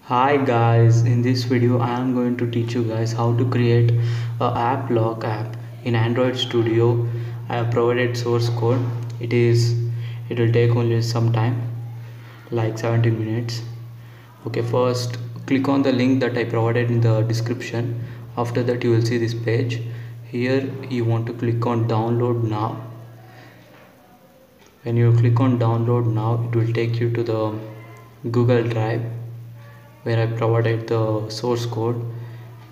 Hi guys, in this video I am going to teach you guys how to create a app lock app in Android Studio. I have provided source code. It will take only some time, like 17 minutes. Okay, first click on the link that I provided in the description. After that you will see this page. Here you want to click on download now. When you click on download now, it will take you to the Google Drive where I provided the source code.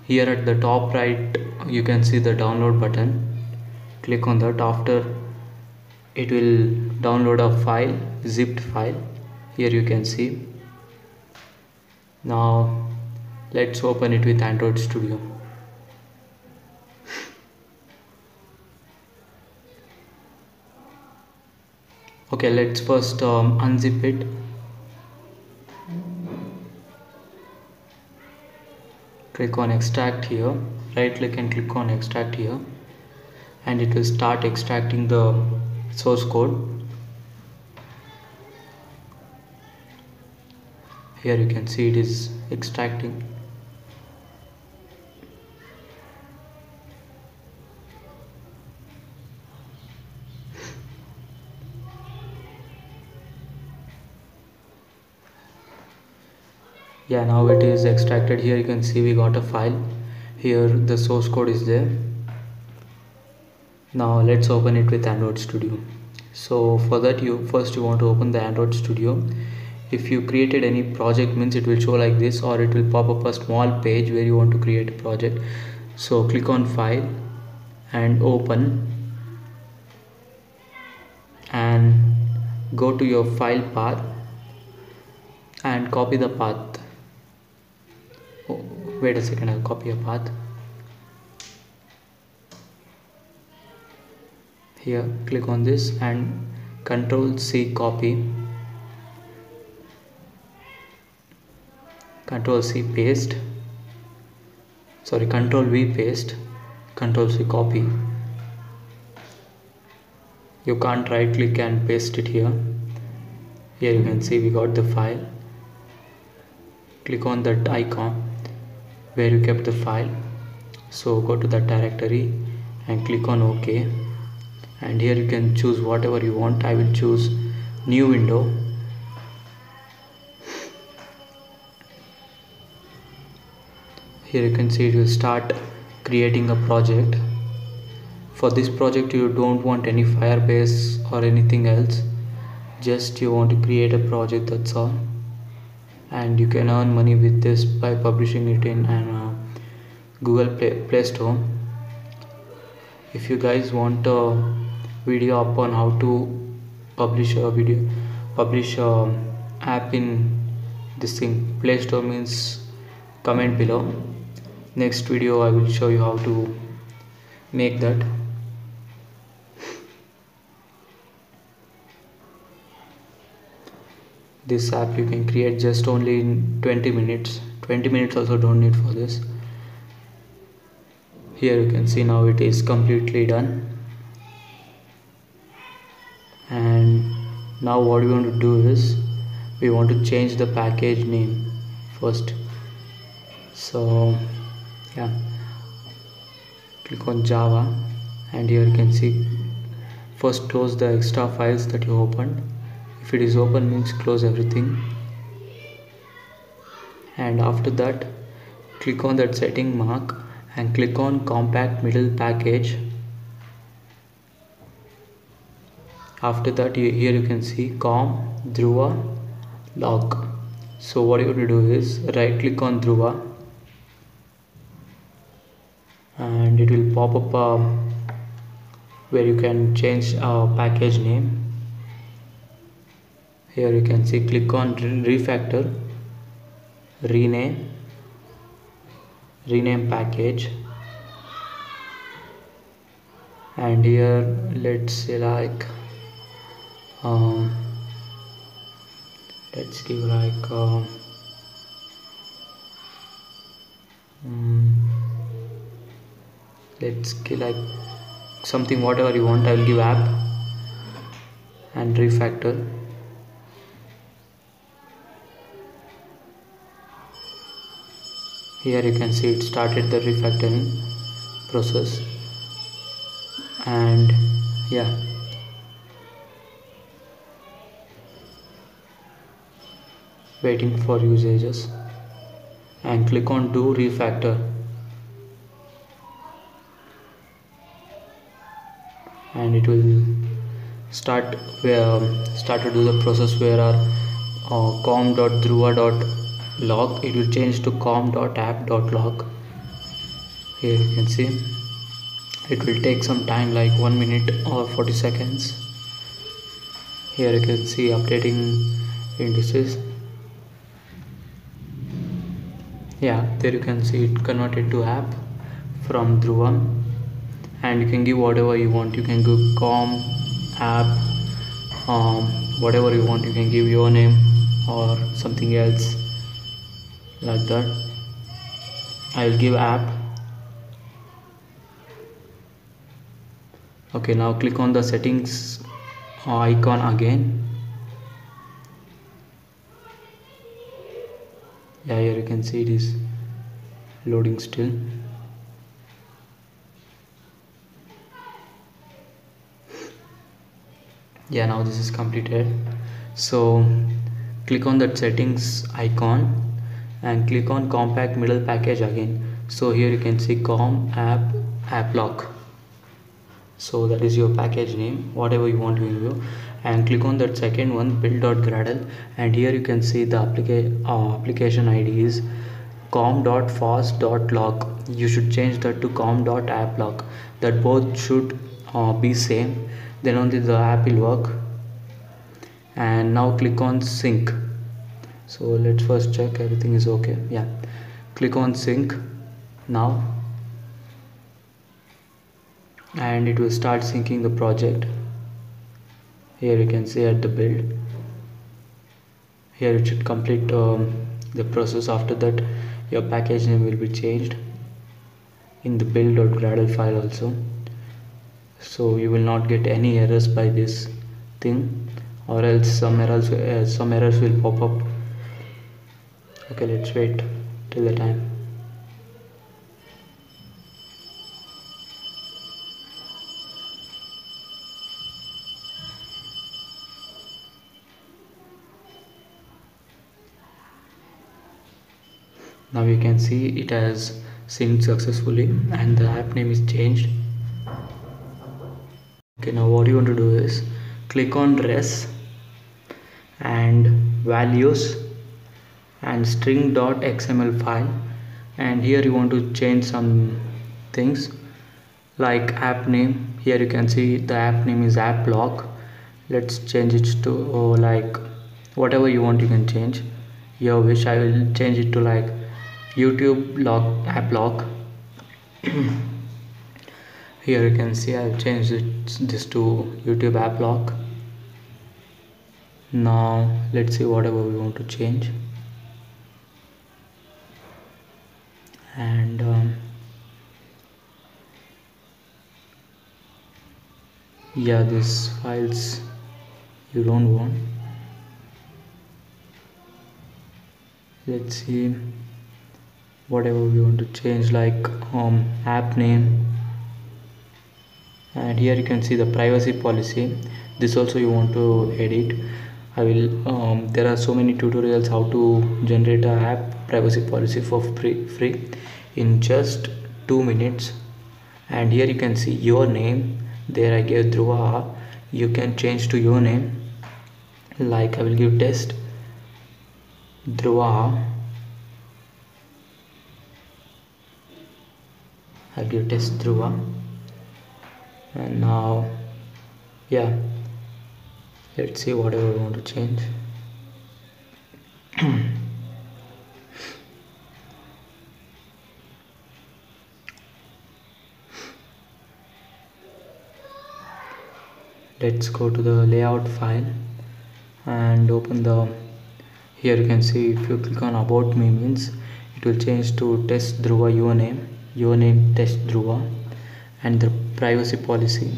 Here at the top right you can see the download button. Click on that. After, it will download a file, zipped file. Here you can see. Now let's open it with Android Studio. Okay, let's first unzip it. Click on extract here, right click and click on extract here, and it will start extracting the source code. Here you can see it is extracting. Yeah, now it is extracted. Here you can see we got a file. Here the source code is there. Now let's open it with Android Studio. So for that, you want to open the Android Studio. If you created any project, means it will show like this, or it will pop up a small page where you want to create a project. So click on file and open, and go to your file path and copy the path. Oh, wait a second, I'll copy a path. Here click on this and Control C copy, Control C paste, sorry, Control V paste, Control C copy. You can't right click and paste it here. Here you can see we got the file. Click on that icon where you kept the file. So go to that directory and click on OK. And here you can choose whatever you want. I will choose new window. Here you can see it will start creating a project. For this project you don't want any Firebase or anything else, just you want to create a project, that's all. And you can earn money with this by publishing it in Google Play Store. If you guys want a video upon how to publish a app in this thing Play Store, means comment below. Next video I will show you how to make that. This app you can create just only in 20 minutes. 20 minutes also don't need for this. Here you can see now it is completely done. And now what we want to do is we want to change the package name first. So yeah, click on Java, and here you can see first close the extra files that you opened. If it is open, means close everything. And after that, click on that setting mark and click on compact middle package. After that, here you can see com Dhruva lock. So what you have to do is right click on Dhruva, and it will pop up where you can change package name. Here you can see click on refactor, rename package, and here let's say like let's give like let's give like something whatever you want. I will give app and refactor. Here you can see it started the refactoring process. And yeah, waiting for usages, and click on do refactor, and it will start to do the process where our com.dhruva.log, it will change to com.app.log. Here you can see it will take some time, like 1 minute or 40 seconds. Here you can see updating indices. Yeah, there you can see it converted to app from Dhruva, and you can give whatever you want. You can give com, app, whatever you want. You can give your name or something else like that. I will give app. Okay, now click on the settings icon again. Yeah, here you can see it is loading still. Yeah, now this is completed. So click on that settings icon and click on compact middle package again. So here you can see com app lock. So that is your package name, whatever you want to give. And click on that second one, build.gradle, and here you can see the application ID is com.fast.log. You should change that to com.applog. That both should be same, then only the app will work. And now click on sync. So let's first check everything is okay. Yeah, click on sync now, and it will start syncing the project. Here you can see at the build. Here it should complete the process. After that your package name will be changed in the build.gradle file also, so you will not get any errors by this thing, or else some errors will pop up. Okay, let's wait till the time. Now you can see it has synced successfully and the app name is changed. Okay, now what you want to do is click on res and values and string.xml file, and here you want to change some things like app name. Here you can see the app name is app lock. Let's change it to like whatever you want, you can change your wish. I will change it to like YouTube log app lock. Here you can see I've changed this to YouTube app lock. Now let's see whatever we want to change, and yeah, these files you don't want. Let's see whatever we want to change, like app name, and here you can see the privacy policy. This also you want to edit. I will there are so many tutorials how to generate a app privacy policy for free in just 2 minutes. And here you can see your name. There I gave Dhruva. You can change to your name, like I will give test Dhruva. I'll give test Dhruva. And now yeah, let's see whatever we want to change. Let's go to the layout file and open the, here you can see if you click on about me means it will change to test Dhruva your name test Dhruva, and the privacy policy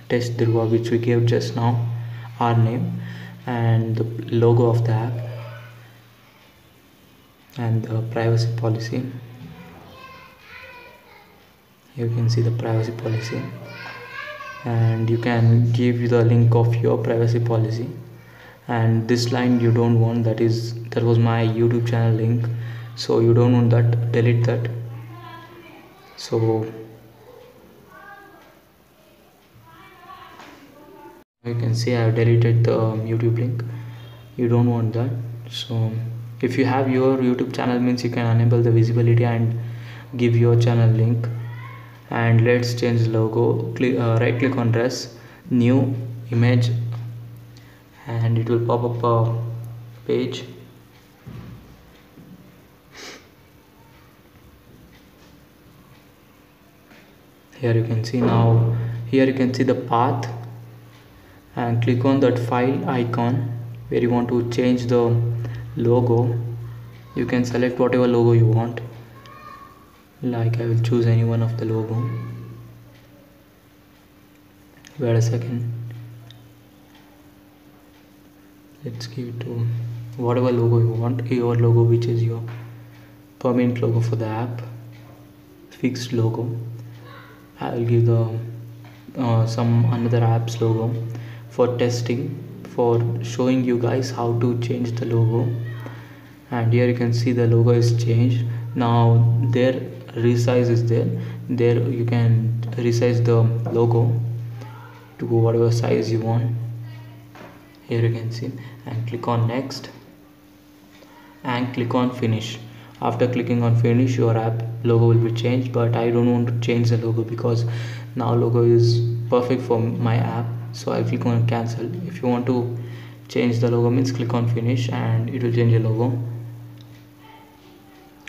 test Dhruva, which we gave just now, our name and the logo of the app and the privacy policy. You can see the privacy policy, and you can give the link of your privacy policy. And this line you don't want, that was my YouTube channel link, so you don't want that, delete that. So you can see I have deleted the YouTube link. You don't want that. So if you have your YouTube channel, means you can enable the visibility and give your channel link. And let's change the logo. Right click on dress, new image, and it will pop up a page. Here you can see, now here you can see the path, and click on that file icon where you want to change the logo. You can select whatever logo you want, like I will choose any one of the logo. Wait a second, let's give it to whatever logo you want, your logo, which is your permanent logo for the app, fixed logo. I will give the some another app's logo for testing, for showing you guys how to change the logo. And here you can see the logo is changed. Now there resize is there you can resize the logo to whatever size you want. Here you can see, and click on next and click on finish. After clicking on finish, your app logo will be changed, but I don't want to change the logo because now logo is perfect for my app, so I click on cancel. If you want to change the logo, means click on finish and it will change the logo.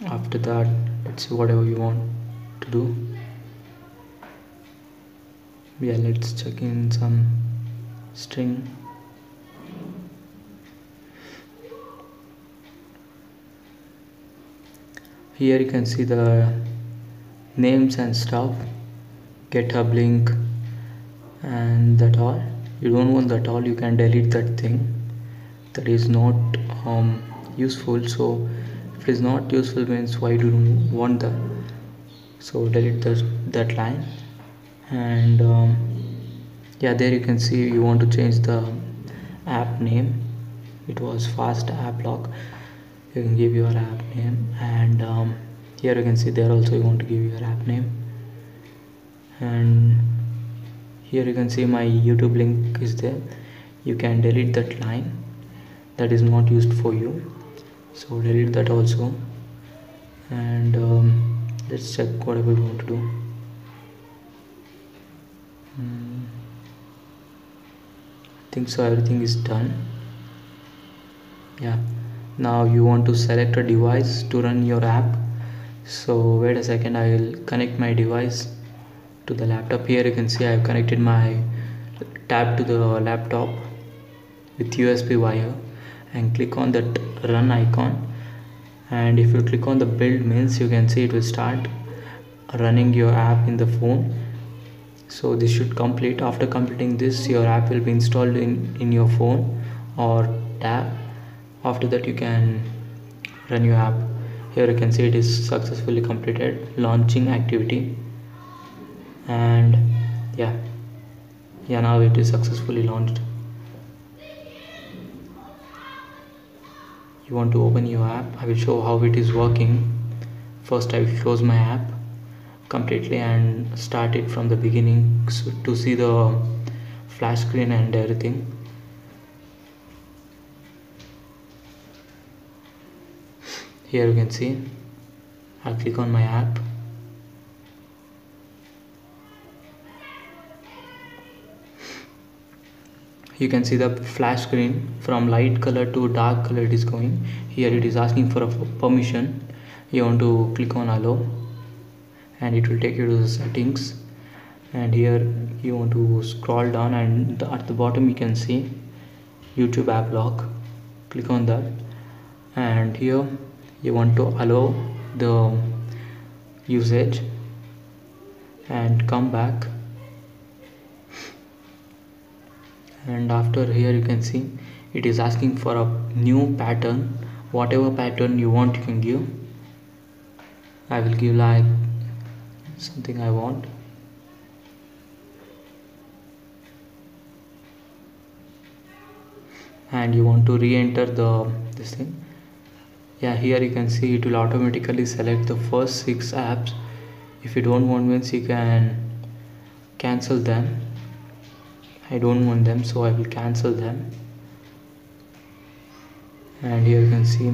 After that, let's see whatever you want to do. Yeah, let's check in some string. Here you can see the names and stuff, GitHub link, and that all. You don't want that all, you can delete that thing. That is not useful. So if it is not useful, means why do you want that? So delete that line. And yeah, there you can see you want to change the app name. It was fast app lock. You can give your app name, and here you can see there also you want to give your app name. And here you can see my YouTube link is there. You can delete that line, that is not used for you, so delete that also. And let's check whatever you want to do. I think so everything is done. Yeah, now you want to select a device to run your app. So wait a second, I will connect my device to the laptop. Here you can see I have connected my tab to the laptop with USB wire, and click on that run icon. And if you click on the build, means you can see it will start running your app in the phone. So this should complete. After completing this, your app will be installed in your phone or tab. After that, you can run your app. Here you can see it is successfully completed, launching activity. And yeah, now it is successfully launched. You want to open your app, I will show how it is working. First I will close my app completely and start it from the beginning, so to see the flash screen and everything. Here you can see I'll click on my app. You can see the flash screen from light color to dark color it is going. Here it is asking for a permission. You want to click on allow and it will take you to the settings, and here you want to scroll down, and at the bottom you can see YouTube app lock. Click on that, and here you want to allow the usage and come back. And after, here you can see it is asking for a new pattern. Whatever pattern you want you can give. I will give like something I want. And you want to re-enter this thing. Yeah, here you can see it will automatically select the first 6 apps. If you don't want ones, you can cancel them. I don't want them, so I will cancel them. And here you can see,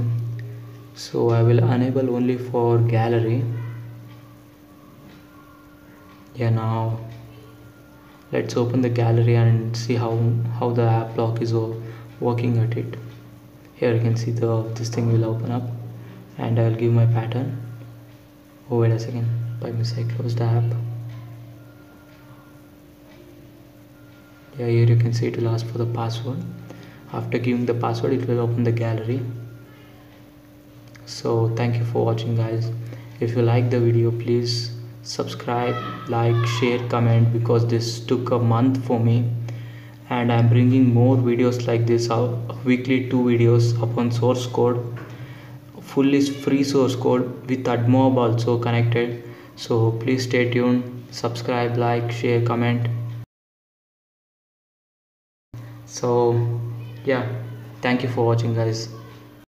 so I will enable only for gallery. Yeah, now let's open the gallery and see how the app lock is working at it. Here you can see this thing will open up, and I'll give my pattern. Oh, wait a second, by mistake I closed the app. Yeah, here you can see it will ask for the password. After giving the password, it will open the gallery. So thank you for watching, guys. If you like the video, please subscribe, like, share, comment, because this took a month for me, and I'm bringing more videos like this out, weekly 2 videos upon source code, fully free source code with AdMob also connected. So please stay tuned, subscribe, like, share, comment. So yeah, thank you for watching, guys.